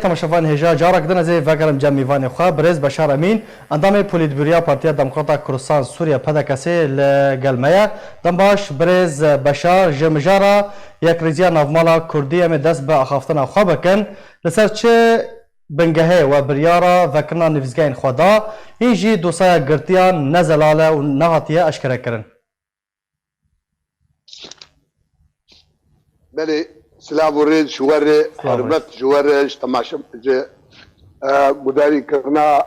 تماشاوان هجا جارك دنا زي فاكرم جامي فاني خا برز بشار امين اندامي بوليتبوريا بارتيا ديمقراطا كردستان سوريا پدکسی لگلمیا دنباش برز بشار جمجارا یک رزیا نافمالا کردی ام دست به اخافتنا خو بکن لسر چه بنگهه و بریارا وکرنا نفزگین خدا اینجی دوسایا گرتیا نزلاله و نهاتیه اشکره کرن. بله سلام ورد شوار حرمت شوار تماشا قداري كرنا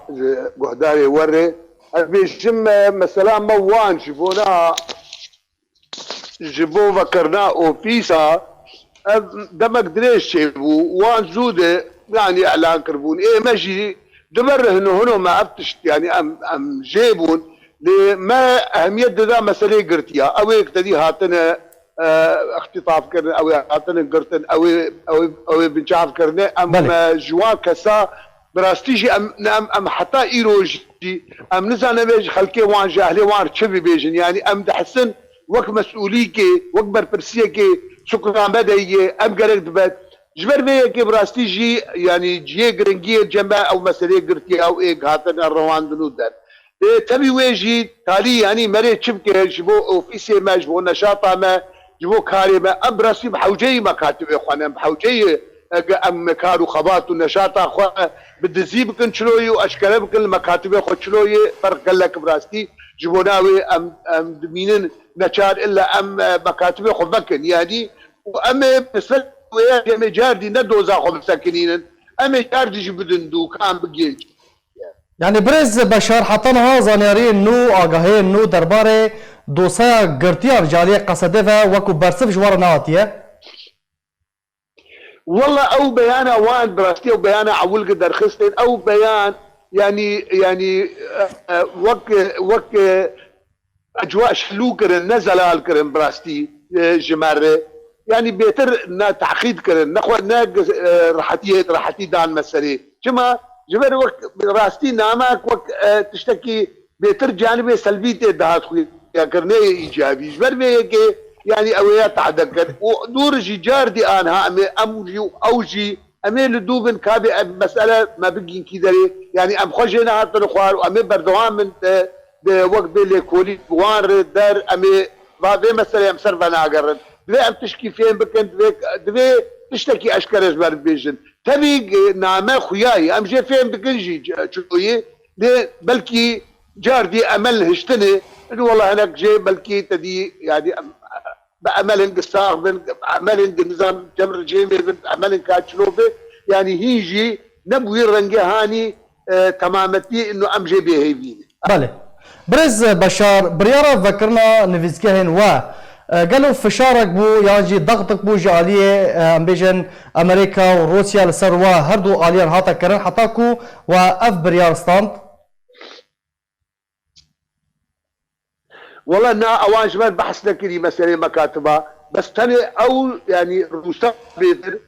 قداري وري بيشم مثلا موان شفونا جبو فكرنا اوفيسا دمك دريش شيبو وان زوده يعني اعلان كربون ايه ماشي دمره انه هنا ما ابتشت يعني ام جيبون لما اهميه دا مساله قرتيا او يقتدي هاتنا اختطاف کرن او هاتن قرتن او بنشاف کرن ام جوان كسا براستيجي ام حتى ايروجي ام نزانه بيج خلكي وان جاهلي وان تشبي بيجن يعني ام دحسن وك مسؤوليكي وك بربرسيكي شكرا بداية ام قرق دبت جبر بيكي براستيجي يعني جي قرنجي جنبا او مسألة قرتي او ايق هاتن الروان دنودن تبي ويجي تالي يعني مريت شبكه جبو اوفيسي ما جبو نشاطه ما جبو كاري ما ام براسي بحوجي مكاتب اخوانا بحوجي ام كارو خبات ونشاطه اخوانا بدزي بكن شلوي واشكال بكن المكاتب اخو شلوي فرق لك براستي جبوناوي ام دمينن نشار الا ام مكاتب اخو بكن يعني وام بالنسبه ويا جاردي ندوز اخو مساكنين ام جاردي جبدن دوكان بجيج يعني برز بشار حطنها زانيارين نو آگاهی نو درباره دوسایا گرتیا رجالی قصده و وکو برسف جوار نهاتیه والله او بيان اوان براستي او بيان عول قدر خستين او بيان يعني وك اجواء شلو كرن نزلال كرن براستي جماره يعني بيتر تعقيد كرن نخوة ناق راحتي دان مسألة كما جبر وقت راستي نامك وقت تشتكي بيتر جانبي سلبي تدهات خوي يا كرني ايجابي جبر بيكي يعني اويات عدكر ودور جي جاردي انها امجي اوجي اميل دوبن كابي مساله ما بقين كيدري يعني ام خجنا هات الخوار وامي بردوان من وقت بيلي كولي وان دار امي بابي مساله ام سرفنا قرن دبي ام تشكي فين بكنت دبي تشتكي اشكر جبر بيجن تبي نعمه خوياي ام جي فين بكنجي شويه بلكي جاردي امل هشتني انه والله هناك جاي بلكي تدي يعني بامل قصاغ بامل نظام جمر جيمي بامل كاتشلوبي يعني هيجي نبوي رنجهاني تمامتي انه ام جي بيهيبيني بله برز بشار بريارة ذكرنا نفيزكهن و قالوا فشارك بو يعني ضغطك بو جاليه امبيجن امريكا وروسيا لسروا هردو اليان هاتا كرن حتاكو واف بريار ستاند والله انا اوان جمال بحثنا كذي مساله مكاتبه بس تاني او يعني روسيا بيدر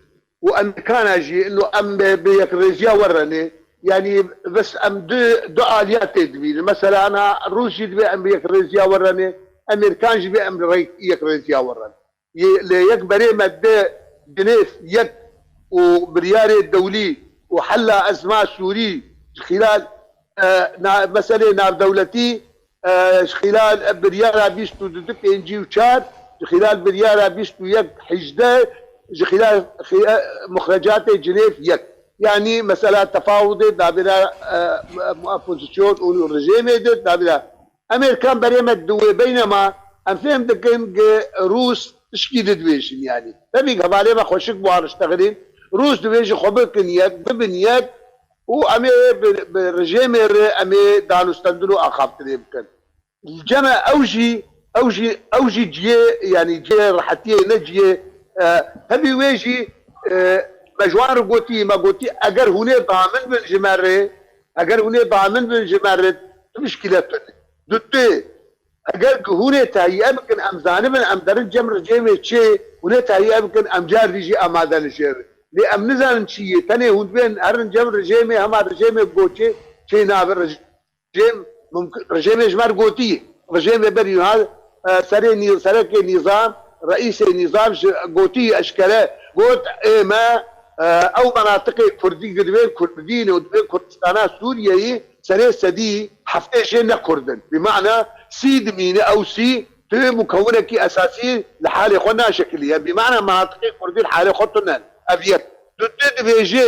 وامريكان اجي انه ام بيك ريزيا ورني يعني بس ام دو اليات تدبير مثلا انا روسي دبي ام بيك ريزيا ورني امريكان جبي ام يك ريزيا ورني يك بريمه جنيف يك وبرياري الدولي وحل ازمات سوري خلال مساله نار دولتي خلال بريارة بيستو دك انجي وشار خلال بريارة بيستو يك حجدة خلال مخرجات جنيف يك يعني مسألة تفاوض دابنا مؤبوزيشن ورجيم دابنا امريكان بريمة دوي بينما ام فهم دكن روس تشكيل دويشن يعني تبي قبالي ما خوشك بوار اشتغلين روس دويش خبرك نيك ببنيك وامي بالرجيم امي دانو استندلو اخافت يمكن الجمع اوجي جي يعني جي راحتي نجي هبي ويجي مجوار قوتي ما قوتي اگر هنا ضامن بالجماره اگر هنا ضامن بالجماره مشكله دوتي اگر هنا تهيئه يمكن ام زانب ام درن جمر جيمي تشي هنا تهيئه يمكن ام جار يجي امادن شير لي ام نزان شيء تاني هون بين ارن جمر جيمي هم رجيمي بوتشي شي نابر رجيم ممكن رجيم اجمار قوتي رجيم بري هذا سركي نظام رئيس النظام قوتي اشكاله قوت ما او مناطق كردي قدبين كردين ودبين كردستان سوريا سنه سدي حفتيشين كردن بمعنى سيد مين او سي مكونه كي اساسي لحاله خنا شكليه بمعنى مناطق كردي حاله خطنا ابيت ضد بيجي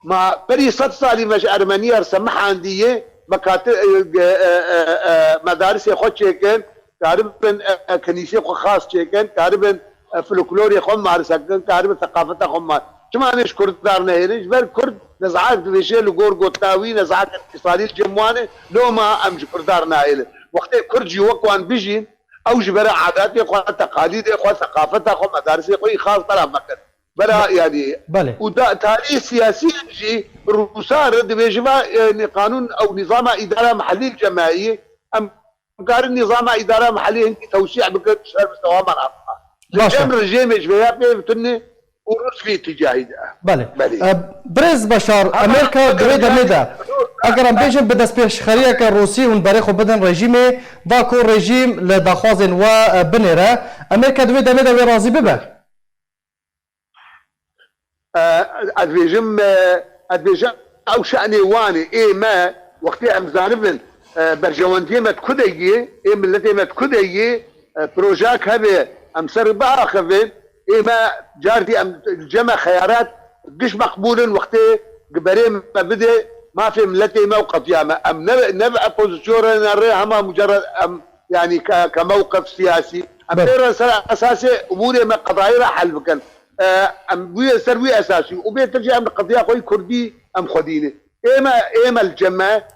ما بري صد صالي مش ارمنيه سمح عندي مكاتب مدارس خو چيكن تقريبا كنيسه خاص چيكن تقريبا فلكلوري خو مارسكن تقريبا ثقافته خو كما مش كردار نهيرج بل كرد نزعاك بيشي لغور قوتاوي نزعاك اتصالي الجمواني لو ما امج كردار نهيرج وقت كرد جوكوان بيجين او جبر عاداتي خو تقاليدي خو ثقافته خو مدارسي خو خاص طرف مكان بلا يعني بله ودا تاريخ سياسي جي روسار بيجما يعني قانون او نظام اداره محلي الجماعي ام قال النظام اداره محليه انت توسيع بكل مستوى مناطق الجمر الجيم جبيات بتني وروس في اتجاهي ده بله برز بشار امريكا دريدا ميدا اگر ام بيجن بدس بيشخريه كروسي ون بريخو بدن رژیم داكو رژیم لداخوازن و بنره امريكا دريدا ميدا وراضي ببه ادفيجم او شأني واني اي ما وقتي ام زانبن برجوانتي ما تكدي اي ملتي ما تكدي بروجاك هبه ام سربا خفين اي ما جارتي ام الجمع خيارات قش مقبول وقتي قبري ما بدا ما في ملتي موقف ياما ام نبع بوزيشن نريها ما مجرد ام يعني كموقف سياسي ام اساسي اموري ما قضايا حل بكن ام ويا سروي اساسي وبيترجع من القضيه خوي كردي ام خدينه ايما الجماعه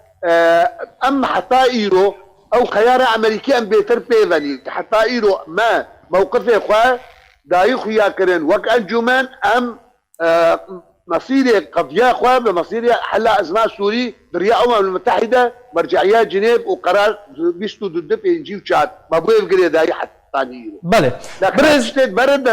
ام حتى ايرو او خيار امريكي ام بيتر بيفاني حتى ايرو ما موقفي اخوه دايخ يا كرن وك انجمان ام مصيري قضيه اخوه بمصيري حل ازمه سوري دريا الامم المتحده مرجعيات جنيف وقرار بيشتو ضد بينجي وشات ما بوي بقري داي حتى بله برز برد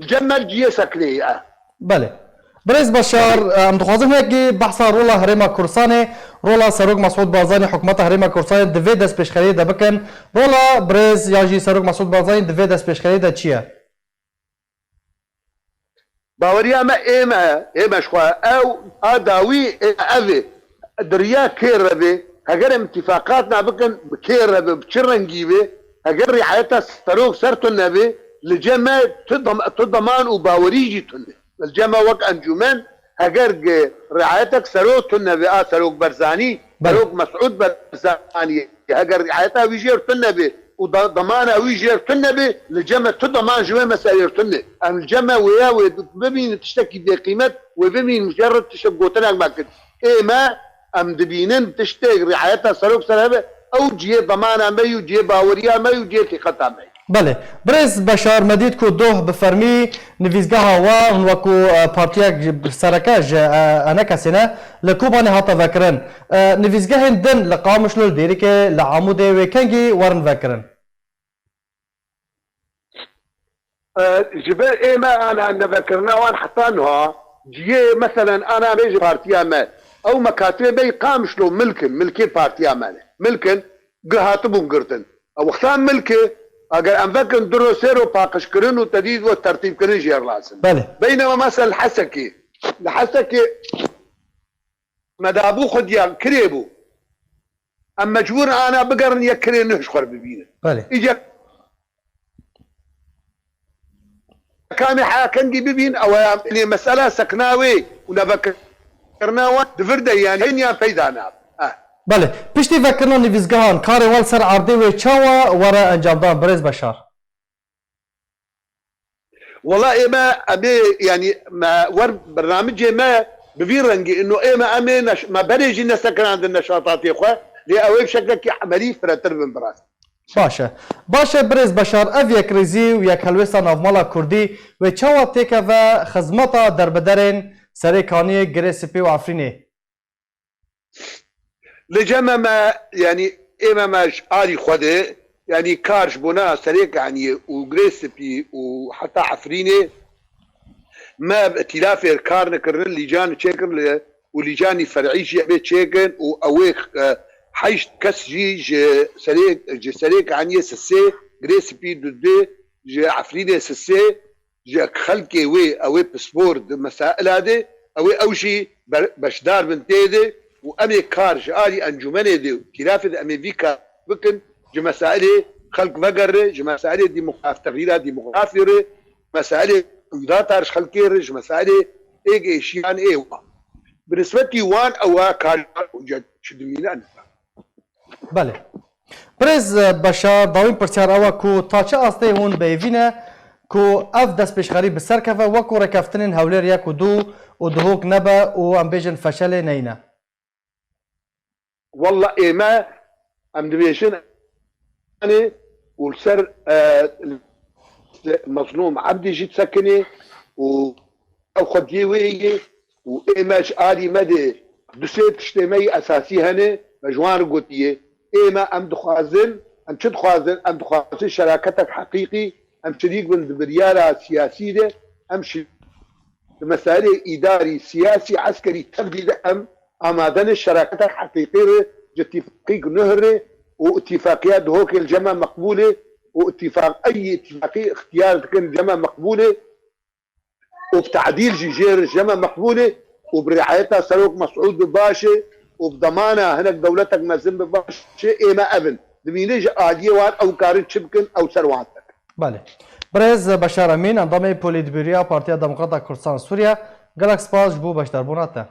الجمل جيه سكنيه بله برز بشار ام دخوازم هيك بحثا رولا هريما كورساني رولا سروق مسعود بارزاني حكومت هريما كورساني دفي دس بيشخري ده بكن رولا برز ياجي سروق مسعود بارزاني دفي دس بيشخري ده چيه باوريا ما ايما شخوا او اداوي افي دريا كيربي هجر اتفاقاتنا بكن كيربي بشرنجيبي هجر رعايتها سروق سرتو النبي لجمع تضمان وباوريجي تنبي الجمع وك انجمان هجر رعايتك سروق النبي سروق برزاني سروق مسعود برزاني هجر رعايتها ويجير النبي وضمانه ويجير النبي لجمع تضمان جمع مسائل النبي الجمع ويا بمين تشتكي بقيمه وبمين مجرد تشقوتنا ما كنت ايه ما ام دبينن تشتكي رعايتها سروق سنبي او جي ضمانه مايو جي باوريا مايو جي ثقتها مايو بله برز بشار مدید کو دوه بفرمی نویزگاه و وکو پارتیاک سرکاج انا کسینه لکوبانی هاتا وکرن نویزگاه دن لقامش لول دیری که لعمود وکنگی ورن وکرن جبال ايه ما انا نذكرنا وان حطانها جي مثلا انا بيجي بارتيا ما او مكاتب بي قامش له ملكي بارتيا ماله ملكن قهاتبون قرتن او وقتان ملكي اگر ام فكن دروسيرو باقش كرن وتديد والترتيب كرن جير لازم بينما مثلا الحسكي مدابو خديان كريبو ام مجبور انا بقرن يكرين نشخر ببينه اجا كان حاكنجي ببين او يعني مساله سكناوي ونفكرنا دفرده يعني هنيا فايدانا بله پشتی وکرنا نویزگاهان کار وال سر عرضه و چاوا ورا انجام دادن برز بشار والله ما ابي يعني ما ور برنامج ما بفيرنجي انه ما امي ما بريجي نسكن عند النشاطات يا اخوه لأوي بشكل عملي فراتر من براس باشه برز بشار اف یک ریزی و یک هلوستا نافمالا کردی و چاوا تیکه و خدمتا در بدرین سریکانی گریسپی و عفرینه لجمع ما يعني إما ماش آلي خده يعني كارش بنا سريك يعني وغريسبي وحتى عفريني ما بائتلاف الكار نكرن لجان تشيكن ولجان فرعي جي بيت تشيكن واويك حيش كس جي سريك يعني سسي غريسبي دودي جي عفريني سسي جاك خلقي وي أو بسبور مسائل هذه أو شيء بشدار من تيدي وأمي كارج آلي أنجمني دي خلاف أمي فيكا بكن جمسائل خلق فقر جمسائل ديموغراف تغييرات ديموغرافية مسائل إدارة تارش خلقي جمسائل إيه شيئان إيه بالنسبة لي وان أو كارج وجد شدمينا أنا بله برز بشار داوین پرسیار ئەوە کو تا چه ئاستەی هون بەیڤینە کو ئەف دەست پێشخەری بەسەرکەوە وەکو ڕێکەفتنین هەولێر یەک و دوو و دهۆک نەبە و ئەم بێژن فەشەلێ نەینە والله إيما أم دبيشن أنا والسر مظلوم عبدي جيت سكني و أو خديوي وإيماش آلي مدي دسيت اجتماعي أساسي هنا مجوان قوتية إيما أم دخوازن أم شد خوازن أم دخوازن شراكتك حقيقي أم شريك من بريالة سياسية أم شريك مسألة إداري سياسي عسكري تبديد أمادن الشراكتك حقيقية اتفاقية نهر واتفاقيات هوك الجمع مقبولة واتفاق أي اتفاقية اختيار كان الجمع مقبولة وبتعديل جيجير الجمع مقبولة وبرعايتها سلوك مسعود بباشا وبضمانها هناك دولتك مازن بباشا إيما أبن دمينيج عادية وان أو كارن شبكن أو سرواتك بله برز بشار امین اندامه پولیتبیریا پارتیا دموکراتا کردستان سوریه گلک سپاس بو بشداربوناته